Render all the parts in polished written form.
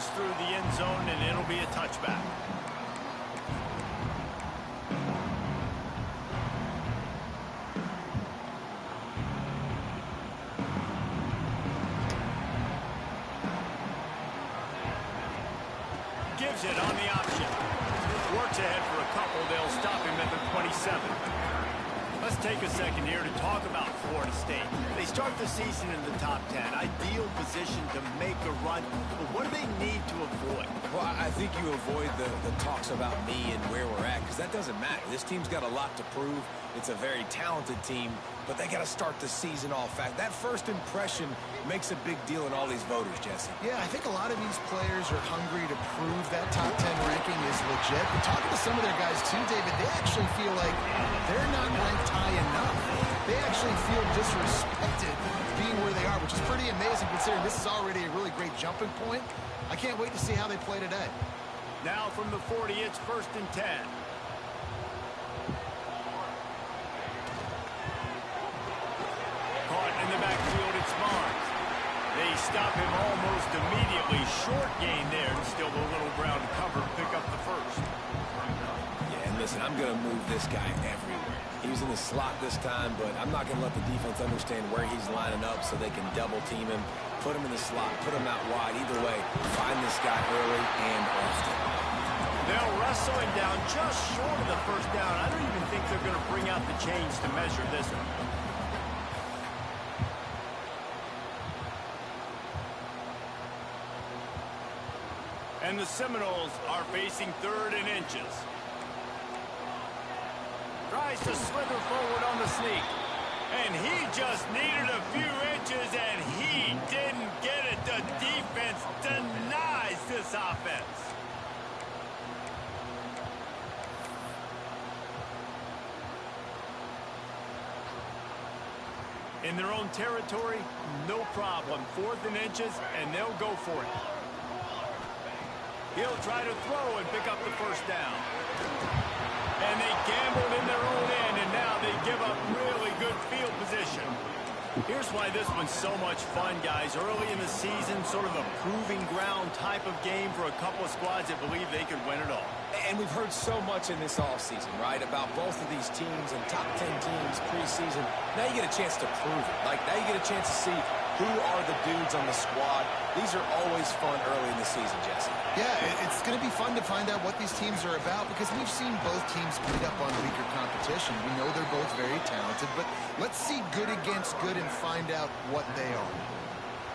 comes through the end zone, and it'll be a touchback. Gives it on the option. Works ahead for a couple. They'll stop him at the 27. Let's take a second here to talk about Florida State. They start the season in the top 10. Ideal position to make a run. But what do they need to avoid? Well, I think you avoid the talks about me and where we're at, because that doesn't matter. This team's got a lot to prove. It's a very talented team, but they got to start the season off fast. That first impression makes a big deal in all these voters, Jesse. Yeah, I think a lot of these players are hungry to prove that top 10 ranking is legit. But talking to some of their guys too, David, they actually feel like they're not ranked high enough. They actually feel disrespected being where they are, which is pretty amazing considering this is already a really great jumping point. I can't wait to see how they play today. Now from the 40, it's 1st and 10. Caught in the backfield, it's Mons. They stop him almost immediately. Short gain there, and still a little ground cover. Pick up the first. Yeah, and listen, I'm going to move this guy everywhere. He was in the slot this time, but I'm not going to let the defense understand where he's lining up so they can double team him, put him in the slot, put him out wide. Either way, find this guy early and often. They'll wrestle him down just short of the first down. I don't even think they're going to bring out the chains to measure this one. And the Seminoles are facing 3rd and inches. Tries to slither forward on the sneak. And he just needed a few inches, and he didn't get it. The defense denies this offense. In their own territory, no problem. 4th and inches, and they'll go for it. He'll try to throw and pick up the first down. And they gambled in their own end, and now they give up really good field position. Here's why this one's so much fun, guys. Early in the season, sort of a proving ground type of game for a couple of squads that believe they could win it all. And we've heard so much in this offseason, right, about both of these teams and top 10 teams preseason. Now you get a chance to prove it. Like, now you get a chance to see who are the dudes on the squad. These are always fun early in the season, Jesse. Yeah, it's going to be fun to find out what these teams are about because we've seen both teams beat up on weaker competition. We know they're both very talented, but let's see good against good and find out what they are.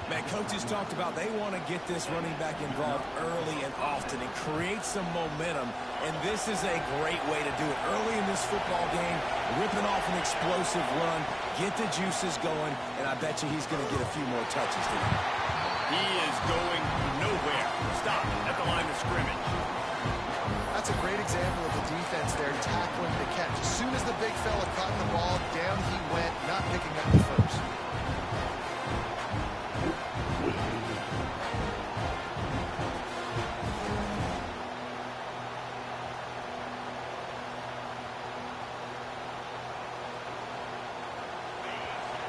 Man, coaches talked about they want to get this running back involved early and often and create some momentum, and this is a great way to do it. Early in this football game, ripping off an explosive run, get the juices going, and I bet you he's going to get a few more touches today. He is going nowhere. Stop at the line of scrimmage. That's a great example of the defense there tackling the catch. As soon as the big fella caught the ball, down he went, not picking up the first.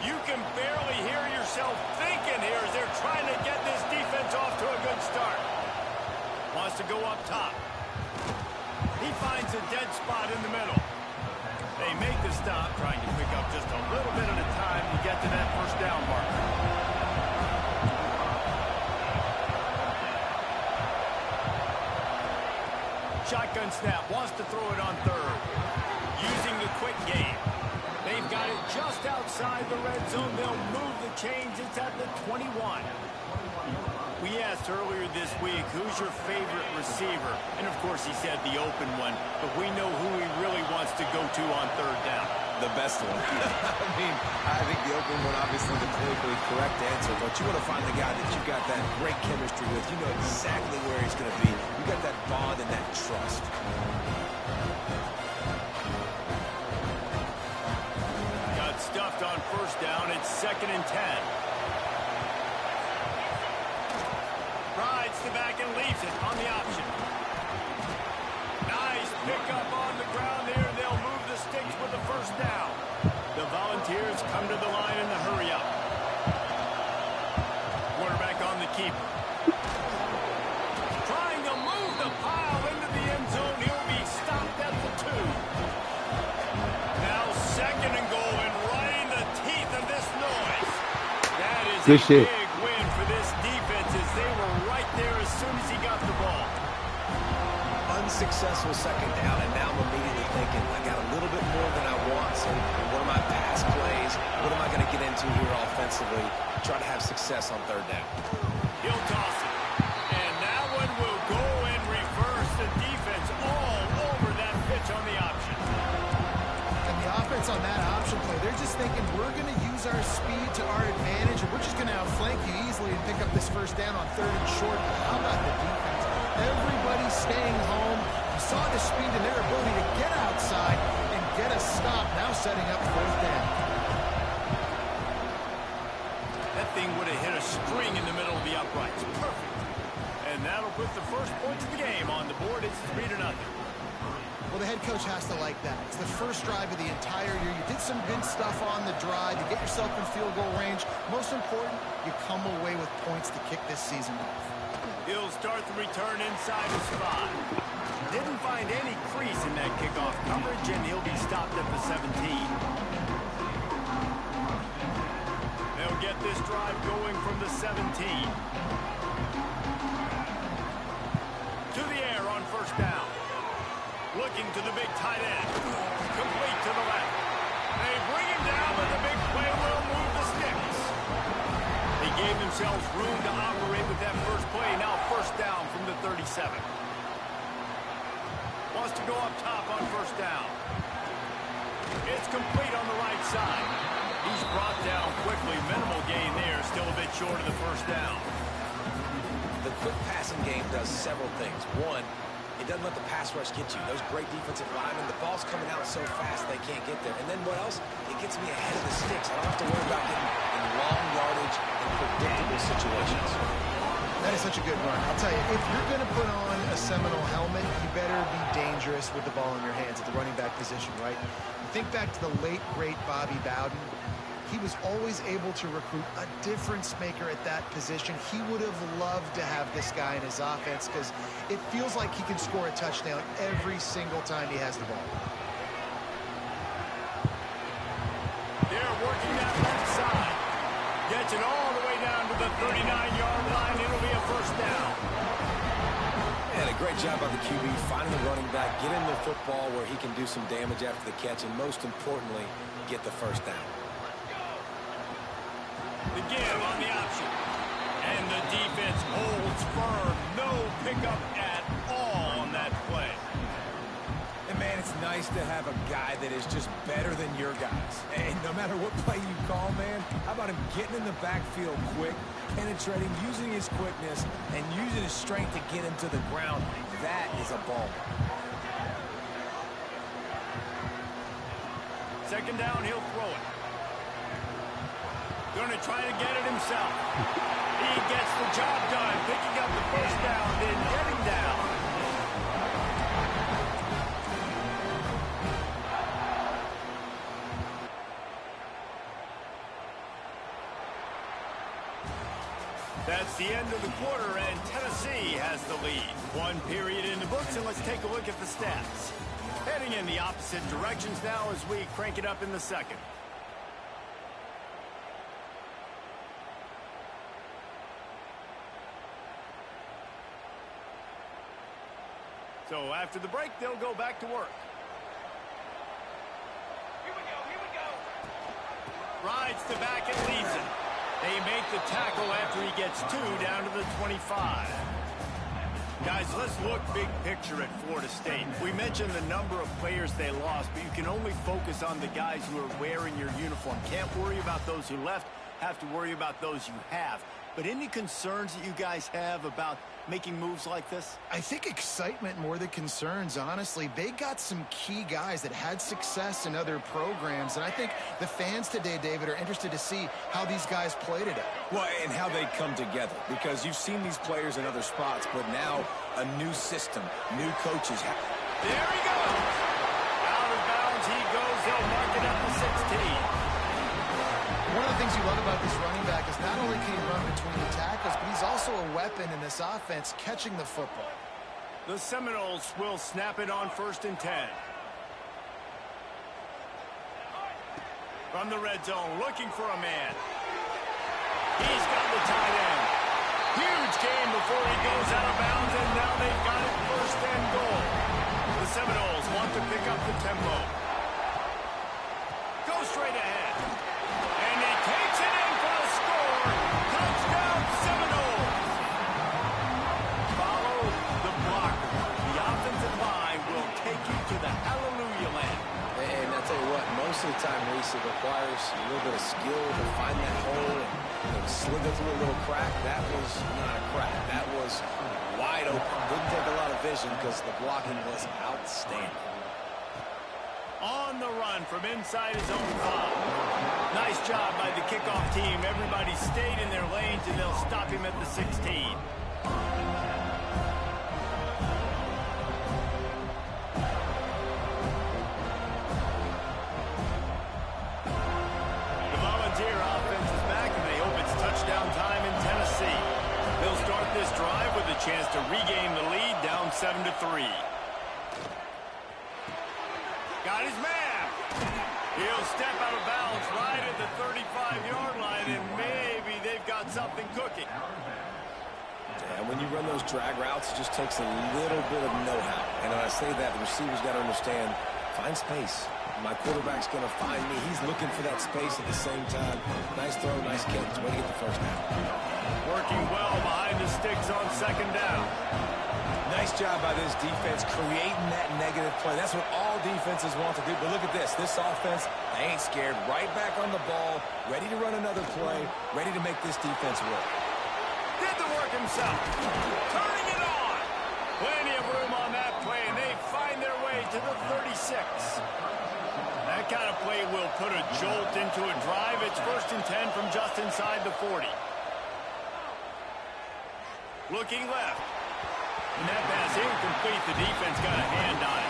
You can barely hear yourself thinking here as they're trying to get this defense off to a good start. Wants to go up top. He finds a dead spot in the middle. They make the stop, trying to pick up just a little bit at a time to get to that first down marker. Shotgun snap, wants to throw it on 3rd. Using the quick game. They've got it just outside the red zone. They'll move the chains. It's at the 21. We asked earlier this week, who's your favorite receiver? And, of course, he said the open one. But we know who he really wants to go to on 3rd down. The best one. I think the open one, obviously the politically correct answer. But you want to find the guy that you got that great chemistry with. You know exactly where he's going to be. You got that bond and that trust. Stuffed on first down. It's 2nd and 10. Rides the back and leaves it on the option. Nice pickup on the ground there. They'll move the sticks with the first down. The Volunteers come to the line in the hurry up. Quarterback on the keeper. Good shit. Big win for this defense as they were right there as soon as he got the ball. Unsuccessful second down, and now I'm immediately thinking, I got a little bit more than I want, so what are my pass plays? What am I going to get into here offensively? Try to have success on third down. He'll toss it. And that one will go and reverse the defense all over that pitch on the option. And the offense on that option play, they're just thinking we're going to use our speed to our advantage, and we're just going to outflank you easily and pick up this first down on third and short. How about the defense? Everybody staying home. You saw the speed and their ability to get outside and get a stop, now setting up fourth down. That thing would have hit a string in the middle of the uprights. Perfect. And that'll put the first points of the game on the board. It's 3-0. Well, the head coach has to like that. It's the first drive of the entire year. You did some good stuff on the drive. You get yourself in field goal range. Most important, you come away with points to kick this season off. He'll start the return inside his 5. Didn't find any crease in that kickoff coverage, and he'll be stopped at the 17. They'll get this drive going from the 17. To the air on first down. Looking to the big tight end. Complete to the left. They bring him down, but the big play will move the sticks. They gave themselves room to operate with that first play. Now first down from the 37. Wants to go up top on first down. It's complete on the right side. He's brought down quickly. Minimal gain there. Still a bit short of the first down. The quick passing game does several things. One, it doesn't let the pass rush get you. Those great defensive linemen, the ball's coming out so fast they can't get there. And then what else? It gets me ahead of the sticks. I don't have to worry about getting in long yardage and predictable situations. That is such a good run. I'll tell you, if you're going to put on a Seminole helmet, you better be dangerous with the ball in your hands at the running back position, right? Think back to the late, great Bobby Bowden. He was always able to recruit a difference maker at that position. He would have loved to have this guy in his offense because it feels like he can score a touchdown every single time he has the ball. They're working that left side. Gets it all the way down to the 39-yard line. It'll be a first down. And a great job by the QB finding the running back, getting the football where he can do some damage after the catch, and most importantly, get the first down. The give on the option. And the defense holds firm. No pickup at all on that play. And, man, it's nice to have a guy that is just better than your guys. And no matter what play you call, man, how about him getting in the backfield quick, penetrating, using his quickness, and using his strength to get him to the ground. That is a ball. Second down, he'll throw it. Going to try to get it himself. He gets the job done, picking up the first down, then getting down. That's the end of the quarter, and Tennessee has the lead. One period in the books, and let's take a look at the stats. Heading in the opposite directions now as we crank it up in the second. So after the break, they'll go back to work. Here we go. Rides to back and leads it. They make the tackle after he gets 2 down to the 25. Guys, let's look big picture at Florida State. We mentioned the number of players they lost, but you can only focus on the guys who are wearing your uniform. Can't worry about those who left, have to worry about those you have. But any concerns that you guys have about making moves like this? I think excitement more than concerns, honestly. They got some key guys that had success in other programs, and I think the fans today, David, are interested to see how these guys play today. Well, and how they come together, because you've seen these players in other spots, but now a new system, new coaches. There he goes. Out of bounds he goes. They'll mark it up to 16. One of the things you love about this running back is not only can he run between the tackles, but he's also a weapon in this offense, catching the football. The Seminoles will snap it on 1st and 10. From the red zone, looking for a man. He's got the tight end. Huge game before he goes out of bounds, and now they've got it first and goal. The Seminoles want to pick up the tempo. Go straight ahead. And he takes it in for the score. Touchdown, Seminoles. Follow the blocker. The offensive line will take you to the hallelujah land. And I'll tell you what, most of the time, Reese, it requires a little bit of skill to find that hole and slither through a little crack. That was not a crack. That was wide open. Didn't take a lot of vision because the blocking was outstanding. On the run from inside his own 5. Nice job by the kickoff team. Everybody stayed in their lanes, and they'll stop him at the 16. The Volunteer offense is back, and they hope it's touchdown time in Tennessee. They'll start this drive with a chance to regain the lead, down 7-3. Got his man. He'll step out of bounds right at the 35-yard line, and maybe they've got something cooking. Yeah, when you run those drag routes, it just takes a little bit of know-how. And when I say that, the receiver's got to understand, find space. My quarterback's going to find me. He's looking for that space at the same time. Nice throw, nice catch. Way to get the first down. Working well behind the sticks on second down. Nice job by this defense creating that negative play. That's what all defenses want to do. But look at this. This offense, they ain't scared. Right back on the ball, ready to run another play, ready to make this defense work. Did the work himself. Turning it on. Plenty of room on that play, and they find their way to the 36. That kind of play will put a jolt into a drive. It's 1st and 10 from just inside the 40. Looking left. And that pass incomplete. The defense got a hand on it.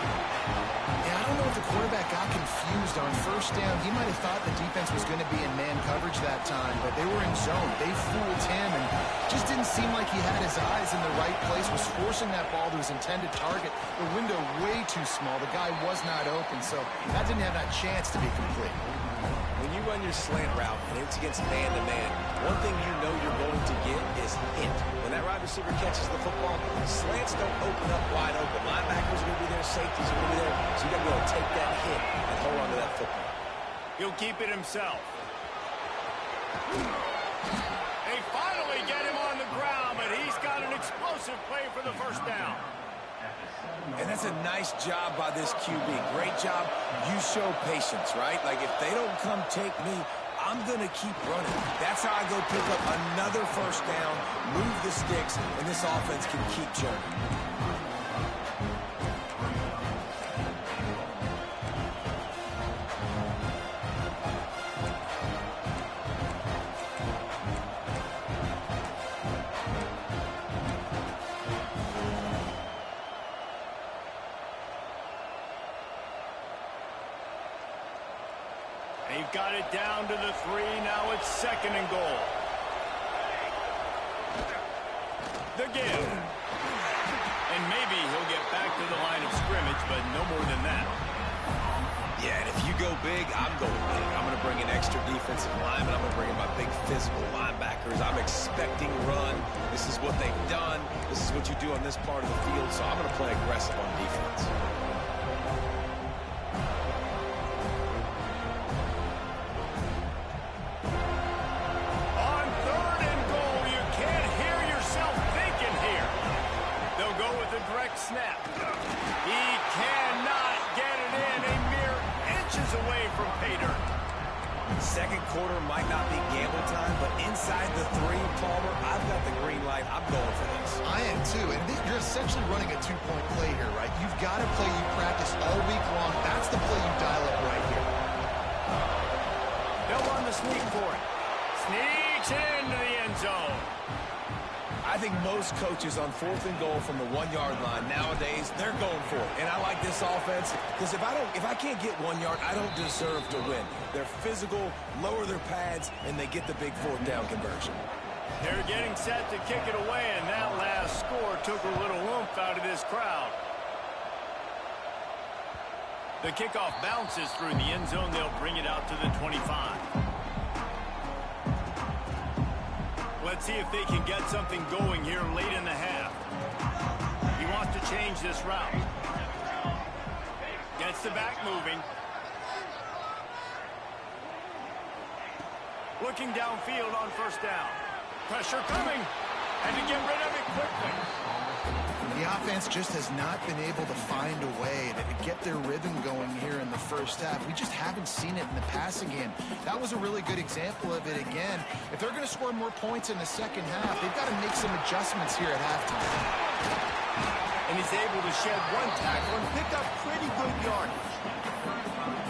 Yeah, I don't know if the quarterback got confused on first down. He might have thought the defense was going to be in man coverage that time, but they were in zone. They fooled him and just didn't seem like he had his eyes in the right place, was forcing that ball to his intended target. The window way too small. The guy was not open, so that didn't have that chance to be complete. When you run your slant route and it's against man-to-man, one thing you know you're going to get is hit. When that wide receiver catches the football, slants don't open up wide open. Linebackers are going to be there, safeties are going to be there, so you got to be able to take that hit and hold on to that football. He'll keep it himself. They finally get him on the ground, but he's got an explosive play for the first down. And that's a nice job by this QB. Great job. You show patience, right? Like, if they don't come take me, I'm going to keep running. That's how I go pick up another first down, move the sticks, and this offense can keep churning. They've got it down to the 3. Now it's 2nd and goal. The give. And maybe he'll get back to the line of scrimmage, but no more than that. Yeah, and if you go big, I'm going big. I'm going to bring in extra defensive linemen. I'm going to bring in my big physical linebackers. I'm expecting run. This is what they've done. This is what you do on this part of the field, so I'm going to play aggressive on defense. Snap. He cannot get it in. A mere inches away from pay dirt. Second quarter might not be gamble time, but inside the 3, Palmer, I've got the green light. I'm going for this. I am too, and you're essentially running a 2-point play here, right? You've got a play you practice all week long. That's the play you dial up right here. They'll run the sneak for it. Sneaks into the end zone. I think most coaches on 4th and goal from the 1-yard line nowadays, they're going for it. And I like this offense because if I can't get 1 yard, I don't deserve to win. They're physical, lower their pads, and they get the big 4th down conversion. They're getting set to kick it away, and that last score took a little oomph out of this crowd. The kickoff bounces through the end zone. They'll bring it out to the 25. Let's see if they can get something going here late in the half. He wants to change this route. Gets the back moving. Looking downfield on first down. Pressure coming. And to get rid of it quickly. The offense just has not been able to find a way to get their rhythm going here in the first half. We just haven't seen it in the passing game. That was a really good example of it again. If they're going to score more points in the second half, they've got to make some adjustments here at halftime. And he's able to shed one tackle and pick up pretty good yardage.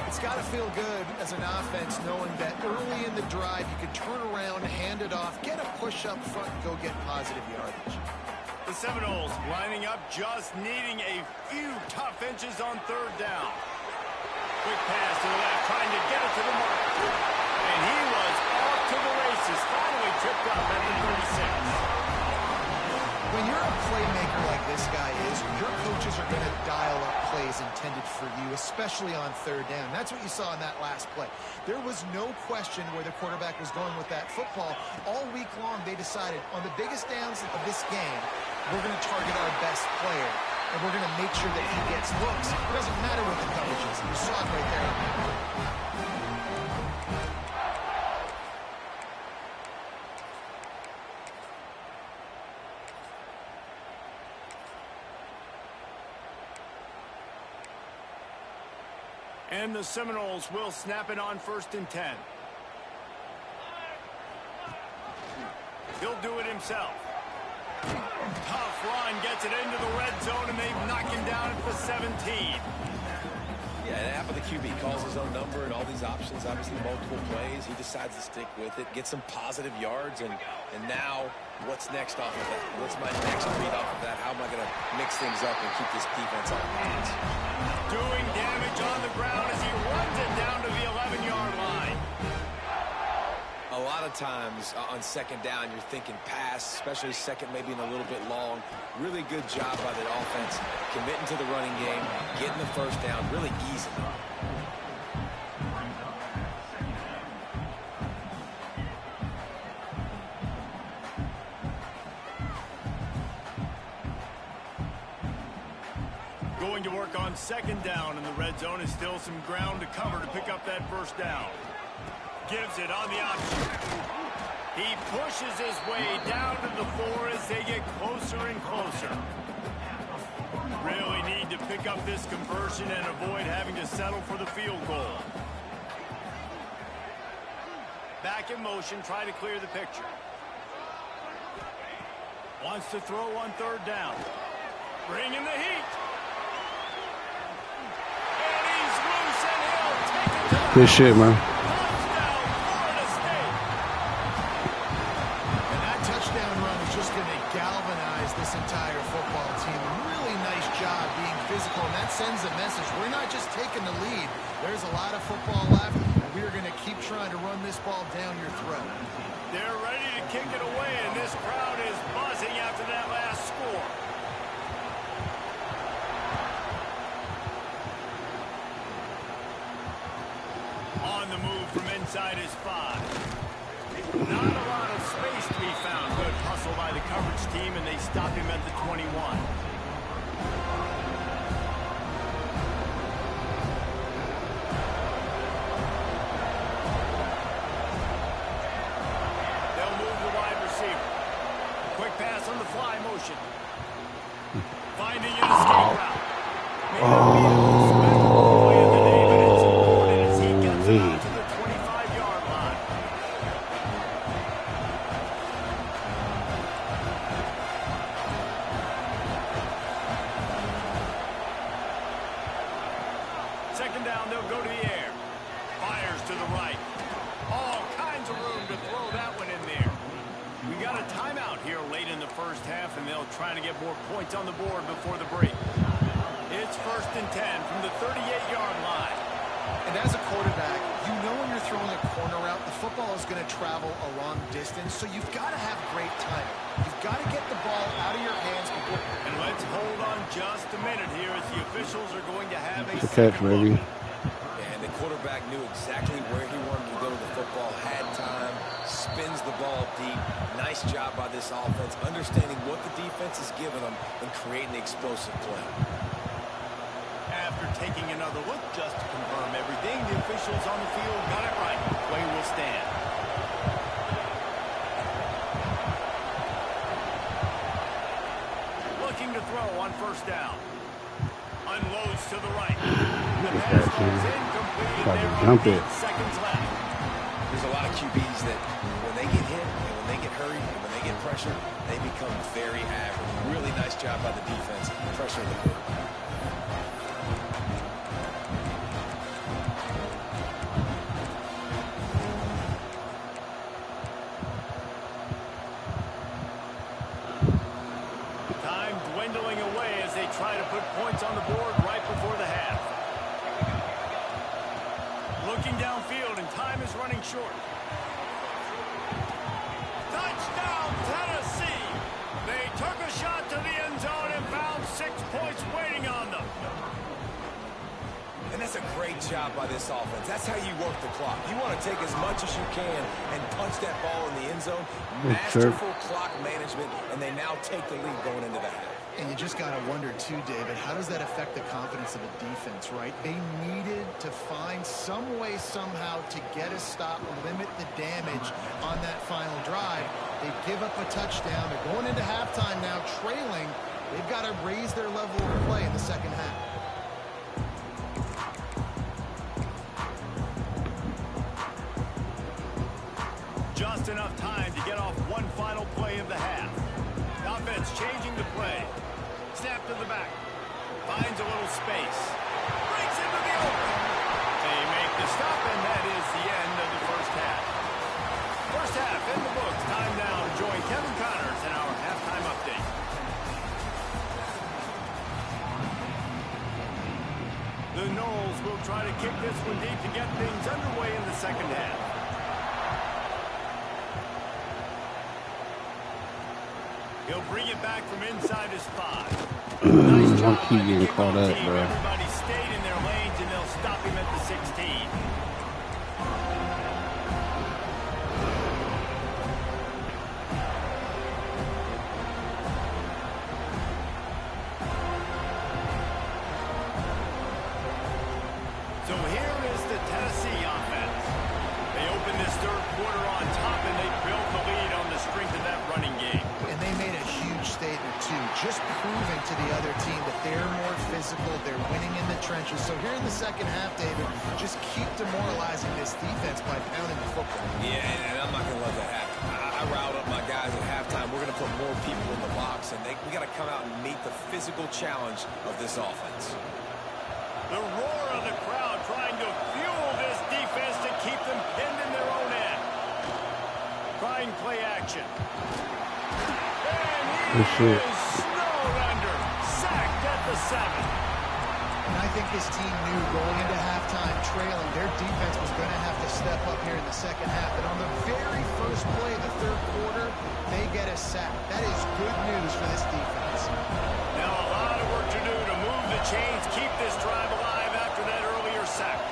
It's got to feel good as an offense knowing that early in the drive you can turn around, hand it off, get a push up front, and go get positive yardage. The Seminoles lining up, just needing a few tough inches on third down. Quick pass to the left, trying to get it to the mark. And he was off to the races, finally tripped up at the 36. When you're a playmaker like this guy is, your coaches are going to dial up plays intended for you, especially on third down. That's what you saw in that last play. There was no question where the quarterback was going with that football. All week long, they decided on the biggest downs of this game, we're going to target our best player, and we're going to make sure that he gets looks. It doesn't matter what the coverage is. You saw it right there. And the Seminoles will snap it on 1st and 10. He'll do it himself. Tough run, gets it into the red zone, and they've knocked him down at the 17. Yeah, and after the QB calls his own number and all these options, obviously multiple plays, he decides to stick with it, get some positive yards, and now what's next off of that? What's my next read off of that? How am I going to mix things up and keep this defense on hands? Doing damage on the ground as he runs it down to the 11-yard line. A lot of times on second down, you're thinking pass, especially second maybe in a little bit long. Really good job by the offense, committing to the running game, getting the first down, really easy. Going to work on second down, and the red zone is still some ground to cover to pick up that first down. Gives it on the option. He pushes his way down to the 4 as they get closer and closer. Really need to pick up this conversion and avoid having to settle for the field goal. Back in motion, try to clear the picture. Wants to throw on third down. Bringing the heat. And he's loose, and he'll take it to the Good shit, man. This entire football team. Really nice job being physical, and that sends a message. We're not just taking the lead. There's a lot of football left, and we're going to keep trying to run this ball down your throat. They're ready to kick it away, and this crowd is buzzing after that last score. On the move from inside his 5. Not a lot of space to be found. Good hustle by the coverage team, and they stop him at the 21. They'll move the wide receiver. Quick pass on the fly motion. Finding an escape route. May not be the most spectacular play of the day, but it's important as he gets out to the 25-yard line. Second down, they'll go to the air. Fires to the right. All kinds of room to throw that one in there. We got a timeout here late in the first half, and they'll try to get more points on the board before the break. It's 1st and 10 from the 38-yard line. And as a quarterback, you know when you're throwing a corner route, the football is going to travel a long distance, so you've got to have great timing. You've got to get the ball out of your hands before. And let's hold on just a minute here as the officials are going to have a Catch, baby. And the quarterback knew exactly where he wanted to go to the football, had time, spins the ball deep. Nice job by this offense, understanding what the defense is giving them and creating the explosive play. After taking another look just to confirm everything, the officials on the field got it right. Play will stand. Looking to throw on first down. Unloads to the right. The pass goes incomplete, and there are 8 seconds left. There's a lot of QBs that when they get hit and when they get hurried and when they get pressure, they become very average. Really nice job by the defense, pressuring the quarterback. Time dwindling away as they try to put points on the board right before the half. Looking downfield, and time is running short. Touchdown, Tennessee! They took a shot to the end zone and found 6 points waiting on them. And that's a great job by this offense. That's how you work the clock. You want to take as much as you can and punch that ball in the end zone. Masterful clock management, and they now take the lead going into the half. And you just got to wonder, too, David, how does that affect the confidence of a defense, right? They needed to find some way, somehow, to get a stop, limit the damage on that final drive. They give up a touchdown. They're going into halftime now, trailing. They've got to raise their level of play in the second half. Just enough time to get off one final play of the half. The offense changing the play. Snap to the back. Finds a little space. Breaks into the open. They make the stop, and that is the end of the first half. First half in the books. Time now to join Kevin Connors in our halftime update. The Noles will try to kick this one deep to get things underway in the second half. He'll bring it back from inside his 5. Nice job by the kickoff team. Everybody stayed in their lanes, and they'll stop him at the 16. So here is the Tennessee offense. They open this third quarter on top, and they built the lead on the strength of that running game. And they made a huge statement, too, just proving to the other team that they're more physical, they're winning in the trenches. So here in the second half, David, just keep demoralizing this defense by pounding the football. Yeah, and I'm not going to let that happen. I riled up my guys at halftime. We're going to put more people in the box, and we got to come out and meet the physical challenge of this offense. The roar of the crowd trying to fuel this defense to keep them pinned in their own end. Trying play action. And he is snowed under. Sacked at the 7. And I think this team knew going into halftime trailing, their defense was going to have to step up here in the second half. And on the very first play of the third quarter, they get a sack. That is good news for this defense. Now a lot of work to do to move the chains, keep this drive alive after that earlier sack.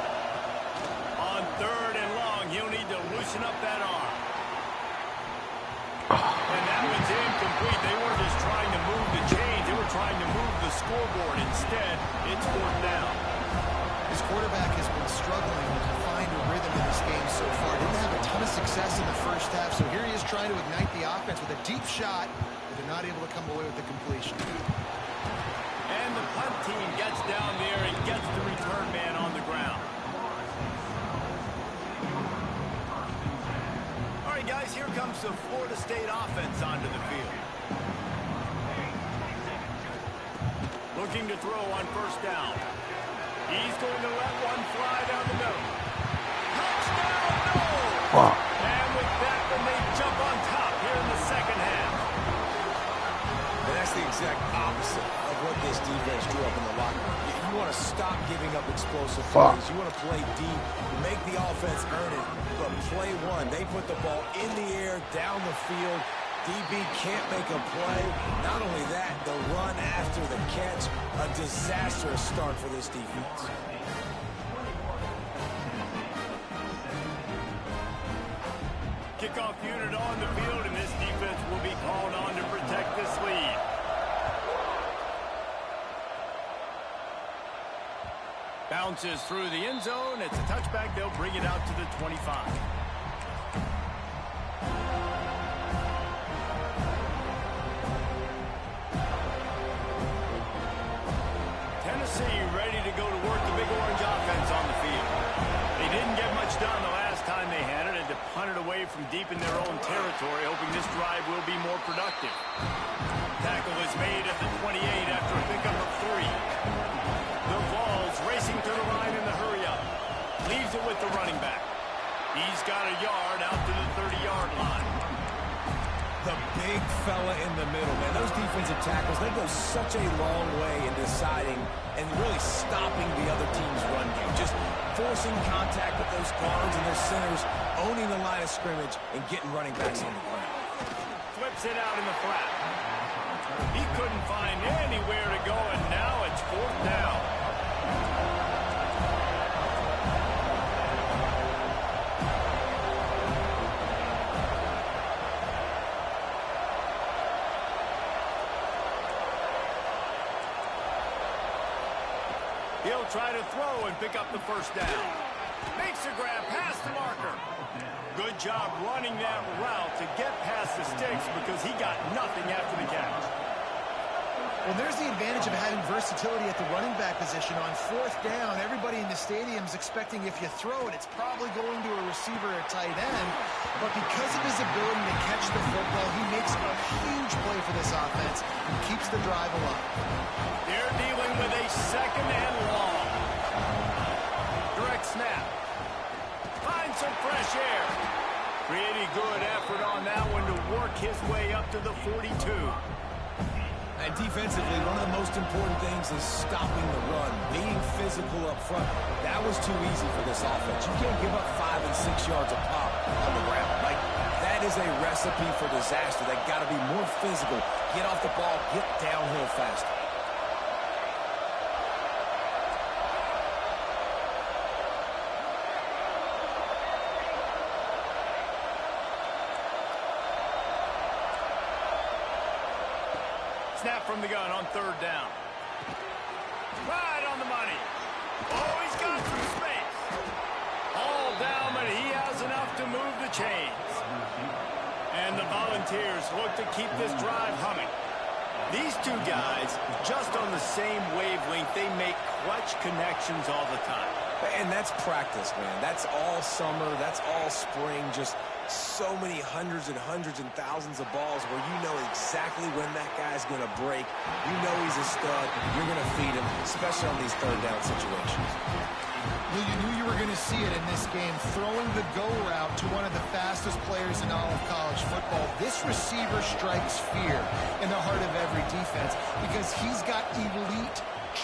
On 3rd and long, he'll need to loosen up that arm. And that one's incomplete. They weren't just trying to move the chains. They were trying to move the scoreboard. Instead, it's 4th down. This quarterback has been struggling to find a rhythm in this game so far. Didn't have a ton of success in the first half, so here he is trying to ignite the offense with a deep shot, but they're not able to come away with the completion. And the punt team gets down there and gets the return man on the ground. All right, guys, here comes the Florida State offense onto the field. Looking to throw on first down. He's going to let one fly down the middle. Touchdown, no! Wow. And with that, then they jump on top here in the second half. And that's the exact opposite of what this defense drew up in the locker room. You want to stop giving up explosive plays. You want to play deep, make the offense earn it. But play one, they put the ball in the air, down the field. DB can't make a play. Not only that, the run after the catch, a disastrous start for this defense. Kickoff unit on the field, and this defense will be called on to protect this lead. Bounces through the end zone. It's a touchback. They'll bring it out to the 25. Tennessee ready to go to work the Big Orange offense on the field. They didn't get much done the last time they had it, and to punt it away from deep in their own territory, hoping this drive will be more productive. Tackle is made at the 28 after a pickup of 3. The Vols racing to the line in the hurry-up. Leaves it with the running back. He's got a yard out to the 30-yard line. The big fella in the middle, man. Those defensive tackles, they go such a long way in deciding and really stopping the other team's run game. Just forcing contact with those guards and those centers, owning the line of scrimmage, and getting running backs on the ground. Flips it out in the flat. He couldn't find anywhere to go, and now it's 4th down. He'll try to throw and pick up the first down. Makes a grab past the marker. Good job running that route to get past the sticks because he got nothing after the catch. Well, there's the advantage of having versatility at the running back position. On 4th down, everybody in the stadium is expecting if you throw it, it's probably going to a receiver or tight end. But because of his ability to catch the football, he makes a huge play for this offense and keeps the drive alive. They're dealing with a 2nd and long. Direct snap. Finds some fresh air. Pretty good effort on that one to work his way up to the 42. And defensively, one of the most important things is stopping the run, being physical up front. That was too easy for this offense. You can't give up 5 and 6 yards a pop on the ground. Like, that is a recipe for disaster. They got to be more physical, get off the ball, get downhill faster. Snap from the gun on 3rd down. Right on the money. Oh, he's got some space. All down, but he has enough to move the chains. And the Volunteers look to keep this drive humming. These two guys, just on the same wavelength, they make clutch connections all the time. And that's practice, man. That's all summer. That's all spring. Just so many hundreds and thousands of balls where you know exactly when that guy's going to break. You know he's a stud. You're going to feed him, especially on these 3rd down situations. Well, you knew you were going to see it in this game, throwing the go route to one of the fastest players in all of college football. This receiver strikes fear in the heart of every defense because he's got elite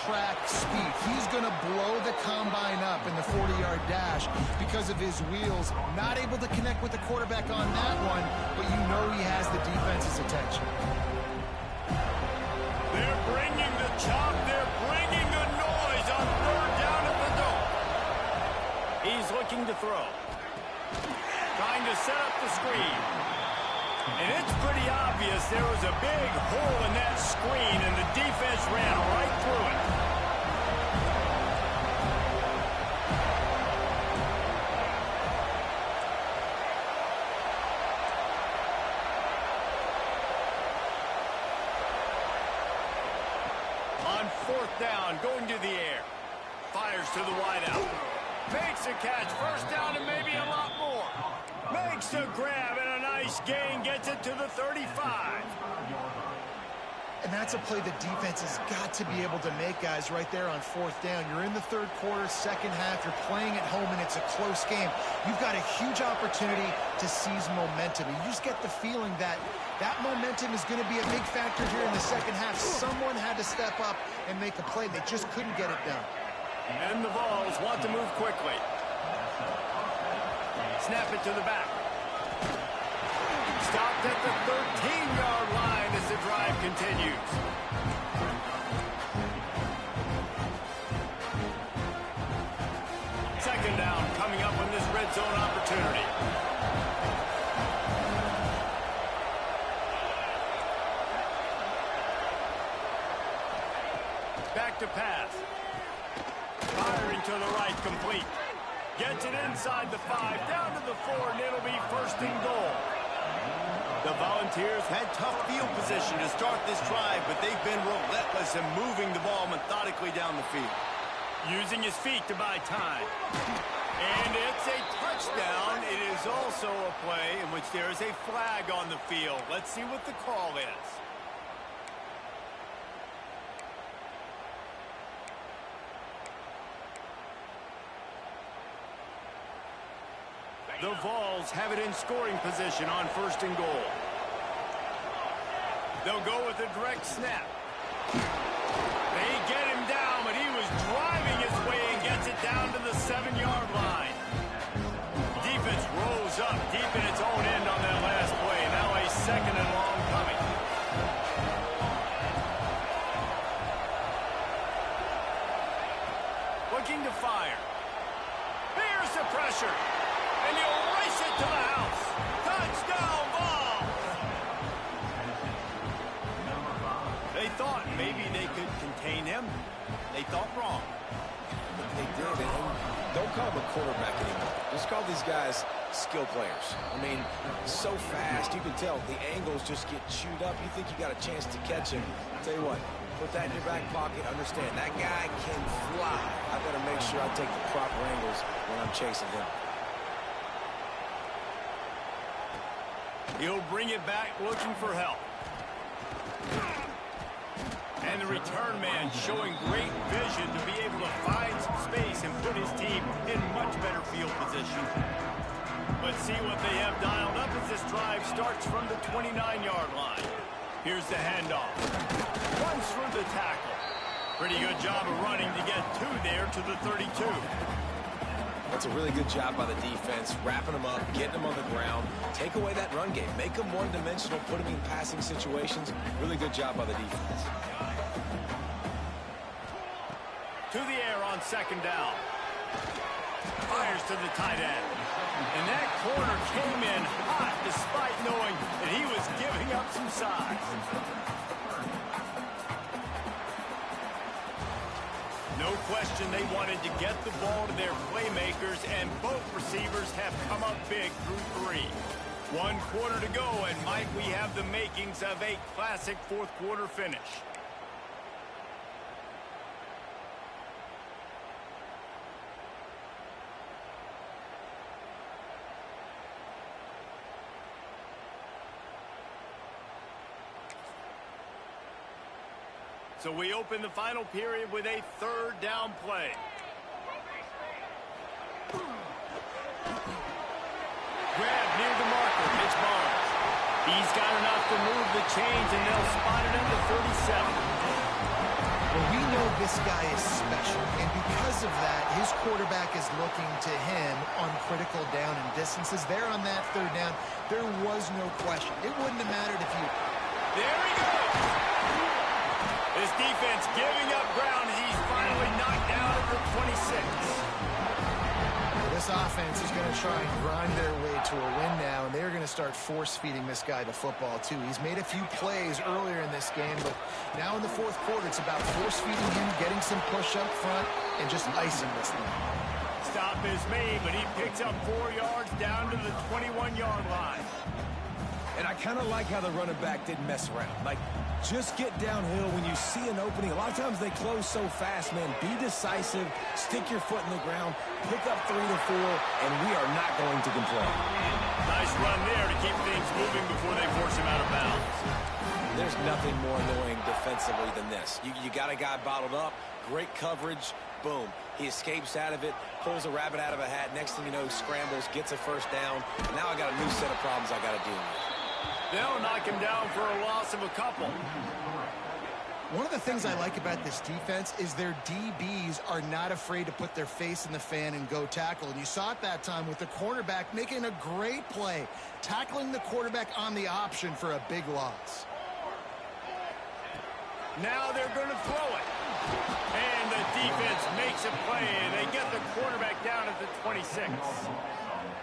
track speed. He's going to blow the combine up in the 40-yard dash because of his wheels. Not able to connect with the quarterback on that one, but you know he has the defense's attention. They're bringing the chop. They're bringing the noise on 3rd down at the dome. He's looking to throw. Trying to set up the screen. And it's pretty obvious there was a big hole in that screen, and the defense ran right through it. On 4th down, going to the air. Fires to the wideout. Makes a catch. 1st down and maybe a lot more. Makes a grab and a nice gain. Gets it to the 35. And that's a play the defense has got to be able to make, guys, right there on 4th down. You're in the 3rd quarter, 2nd half. You're playing at home, and it's a close game. You've got a huge opportunity to seize momentum. And you just get the feeling that that momentum is going to be a big factor here in the 2nd half. Someone had to step up and make a play. They just couldn't get it done. And the Vols want to move quickly. Snap it to the back. Stopped at the 13-yard line as the drive continues. Second down coming up on this red zone opportunity. back to pass. Firing to the right, complete. Gets it inside the 5, down to the 4, and it'll be first and goal. The Volunteers had tough field position to start this drive, but they've been relentless in moving the ball methodically down the field. Using his feet to buy time. And it's a touchdown. It is also a play in which there is a flag on the field. Let's see what the call is. The Vols have it in scoring position on first and goal. They'll go with a direct snap. They get him down, but he was driving his way and gets it down to the 7-yard line. Defense rolls up deep in its own end on that last play. Now a second and long coming. Looking to fire. Here's the pressure. And he'll race it to the house. Touchdown ball. They thought maybe they could contain him. They thought wrong. But they did, and don't call them a quarterback anymore. Just call these guys skill players. I mean, so fast, you can tell the angles just get chewed up. You think you got a chance to catch him. I'll tell you what, put that in your back pocket. Understand, that guy can fly. I better make sure I take the proper angles when I'm chasing him. He'll bring it back looking for help. And the return man showing great vision to be able to find some space and put his team in much better field position. Let's see what they have dialed up as this drive starts from the 29-yard line. Here's the handoff. Runs through the tackle. Pretty good job of running to get 2 there to the 32. That's a really good job by the defense, wrapping them up, getting them on the ground, take away that run game, make them one-dimensional, put them in passing situations. Really good job by the defense. To the air on second down. Fires to the tight end. And that corner came in hot despite knowing that he was giving up some size. No question they wanted to get the ball to their playmakers, and both receivers have come up big through 3. 1 quarter to go, and might we have the makings of a classic fourth-quarter finish. So we open the final period with a 3rd down play. Grab near the marker, Mitch Barnes. He's got enough to move the chains, and they'll spot it at the 37. Well, we know this guy is special, and because of that, his quarterback is looking to him on critical down and distances. There on that 3rd down, there was no question. It wouldn't have mattered if you... There he goes! This defense giving up ground as he's finally knocked down at the 26. This offense is going to try and grind their way to a win now, and they're going to start force-feeding this guy the football, too. He's made a few plays earlier in this game, but now in the 4th quarter, it's about force-feeding him, getting some push up front, and just icing this thing. Stop is made, but he picks up 4 yards down to the 21-yard line. And I kind of like how the running back didn't mess around. Like, just get downhill when you see an opening. A lot of times they close so fast, man. Be decisive, stick your foot in the ground, pick up 3 to 4, and we are not going to complain. Nice run there to keep things moving before they force him out of bounds. There's nothing more annoying defensively than this. You got a guy bottled up, great coverage, boom. He escapes out of it, pulls a rabbit out of a hat. Next thing you know, scrambles, gets a 1st down. Now I got a new set of problems I got to deal with. They'll knock him down for a loss of a couple. One of the things I like about this defense is their DBs are not afraid to put their face in the fan and go tackle. And you saw it that time with the cornerback making a great play, tackling the quarterback on the option for a big loss. Now they're going to throw it. And the defense makes a play, and they get the quarterback down at the 26.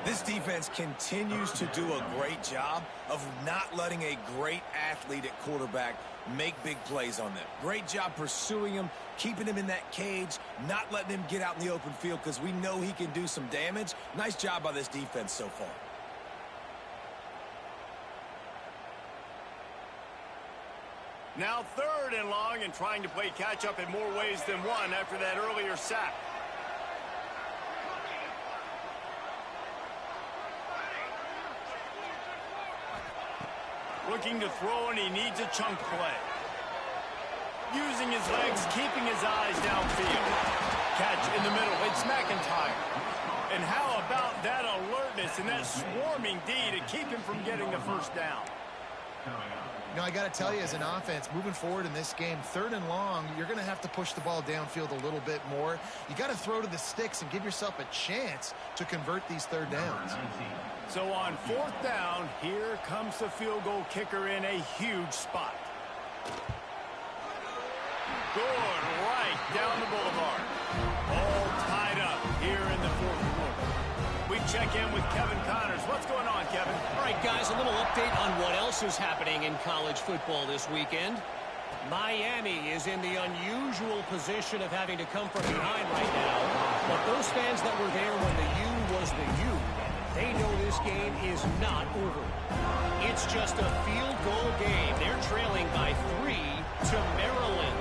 This defense continues to do a great job of not letting a great athlete at quarterback make big plays on them. Great job pursuing him, keeping him in that cage, not letting him get out in the open field because we know he can do some damage. Nice job by this defense so far. Now 3rd and long, and trying to play catch-up in more ways than one after that earlier sack. Looking to throw, and he needs a chunk play. Using his legs, keeping his eyes downfield. Catch in the middle. It's McIntyre. And how about that alertness and that swarming D to keep him from getting the first down? You know, I got to tell you, as an offense, moving forward in this game, 3rd and long, you're going to have to push the ball downfield a little bit more. You got to throw to the sticks and give yourself a chance to convert these 3rd downs. So on 4th down, here comes the field goal kicker in a huge spot. Good, right down the boulevard. All tied up here in the 4th quarter. We check in with Kevin Connors. What's going on, Kevin? All right, guys, a little update on what else is happening in college football this weekend. Miami is in the unusual position of having to come from behind right now. But those fans that were there when the U was the U, they know this game is not over. It's just a field goal game. They're trailing by 3 to Maryland.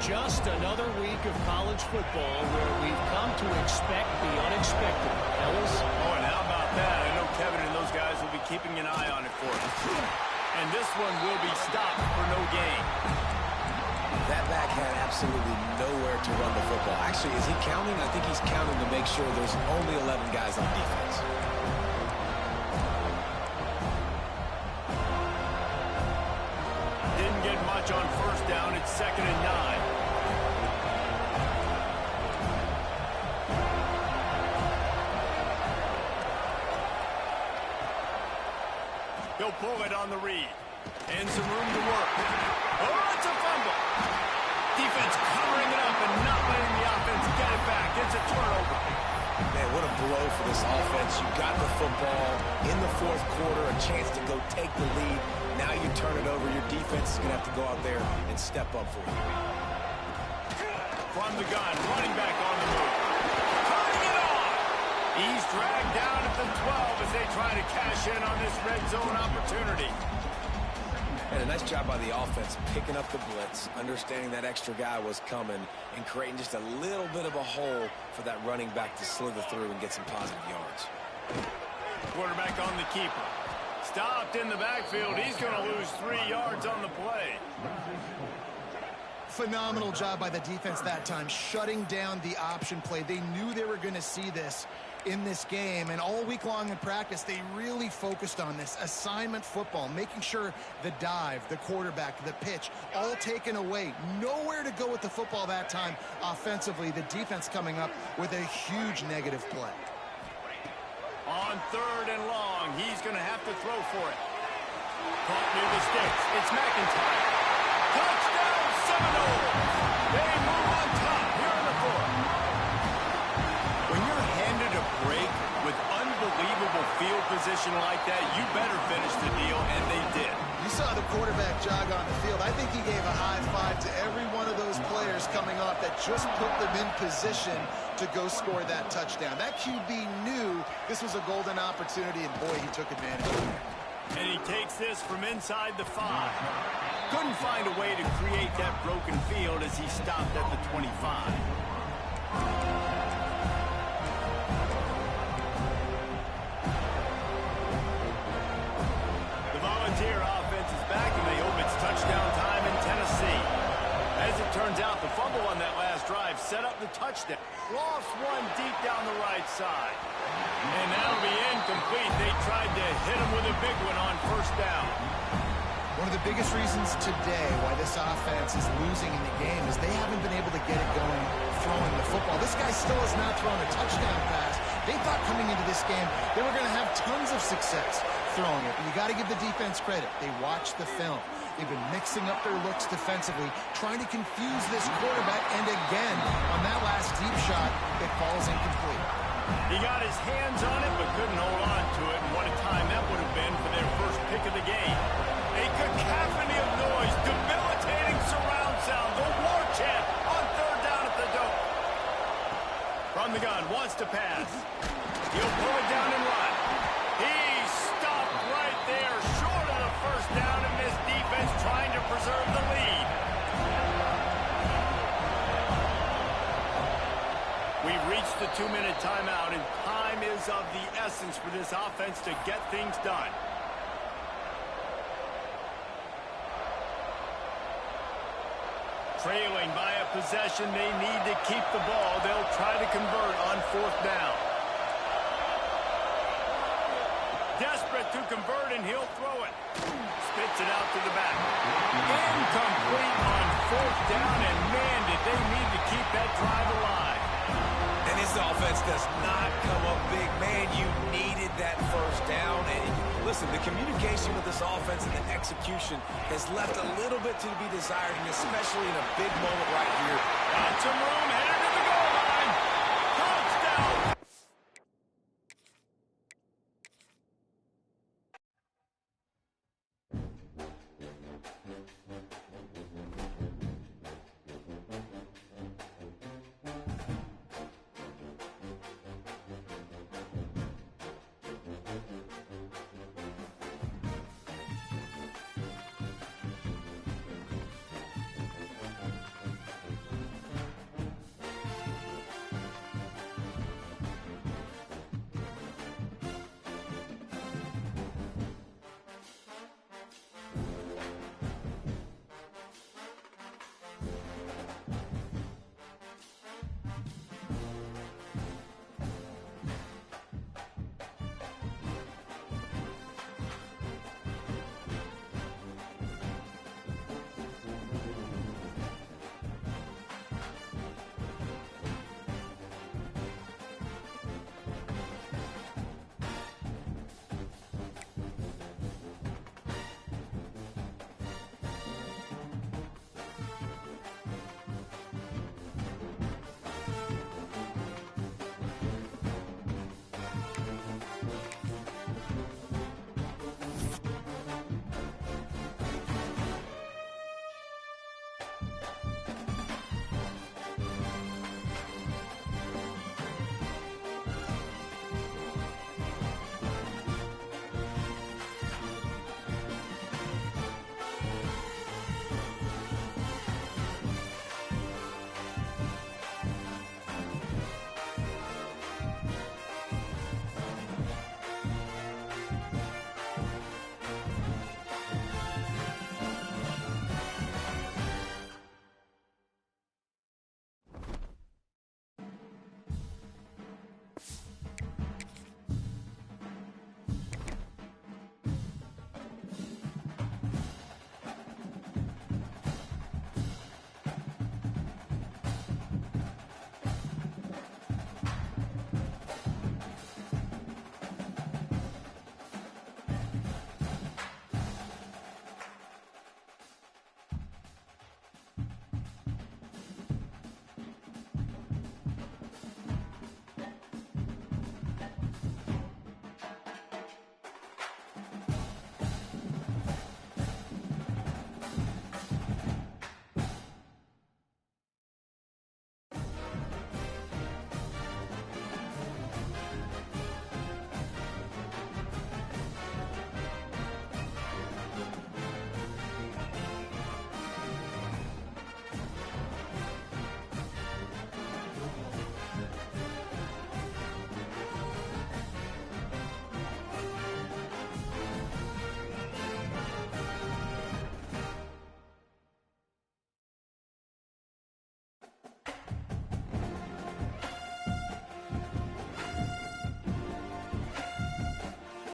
Just another week of college football where we've come to expect the unexpected. Fellas? Oh, and how about that? I know Kevin and those guys will be keeping an eye on it for us. And this one will be stopped for no gain. That back had absolutely nowhere to run the football. Actually, is he counting? I think he's counting to make sure there's only 11 guys on defense. Didn't get much on 1st down. It's 2nd and 9. He'll pull it on the read. And some room to work. Oh, it's a fumble. Defense covering it up and not letting the offense get it back. It's a turnover. Man, what a blow for this offense. You got the football in the 4th quarter, a chance to go take the lead. Now you turn it over. Your defense is going to have to go out there and step up for you. From the gun, running back on the move. Cutting it off. He's dragged down at the 12 as they try to cash in on this red zone opportunity. And a nice job by the offense picking up the blitz, understanding that extra guy was coming, and creating just a little bit of a hole for that running back to slither through and get some positive yards. Quarterback on the keeper. Stopped in the backfield. He's going to lose 3 yards on the play. Phenomenal job by the defense that time, shutting down the option play. They knew they were going to see this in this game, and all week long in practice, they really focused on this assignment football, making sure the dive, the quarterback, the pitch, all taken away. Nowhere to go with the football that time offensively. The defense coming up with a huge negative play. On 3rd and long, he's going to have to throw for it. Caught near the sticks. It's McIntyre. Touchdown, Seminoles! They move on top here in the 4th. When you're handed a break with unbelievable field position like that, you better finish the deal, and they did. You saw the quarterback jog on the field. I think he gave a high five to every one of those players coming off that just put them in position to go score that touchdown. That QB knew this was a golden opportunity, and boy, he took advantage of it. And he takes this from inside the 5. Couldn't find a way to create that broken field as he stopped at the 25. The Volunteer offense is back, and they hope it's touchdown time in Tennessee. As it turns out, the fumble on that last drive set up the touchdown. Lost one deep down the right side. And that'll be incomplete. They tried to hit him with a big one on 1st down. One of the biggest reasons today why this offense is losing in the game is they haven't been able to get it going throwing the football. This guy still has not thrown a touchdown pass. They thought coming into this game they were going to have tons of success throwing it. But you got to give the defense credit. They watched the film. They've been mixing up their looks defensively, trying to confuse this quarterback. And again, on that last deep shot, it falls incomplete. He got his hands on it, but couldn't hold on to it. And what a time that would have been for their first pick of the game. A cacophony of noise, debilitating surround sound. The war chant on third down at the Dome. From the gun, wants to pass. He'll pull it down and run. He stopped right there, short of the first down, and this defense trying to preserve the lead. We've reached the 2-minute timeout, and time is of the essence for this offense to get things done. Trailing by a possession, they need to keep the ball. They'll try to convert on fourth down. Desperate to convert, and he'll throw it. Spits it out to the back. Incomplete on fourth down, and man, did they need to keep that drive alive. And this offense does not come up big. Man, you needed that first down. And listen, the communication with this offense and the execution has left a little bit to be desired, and especially in a big moment right here. Got some room.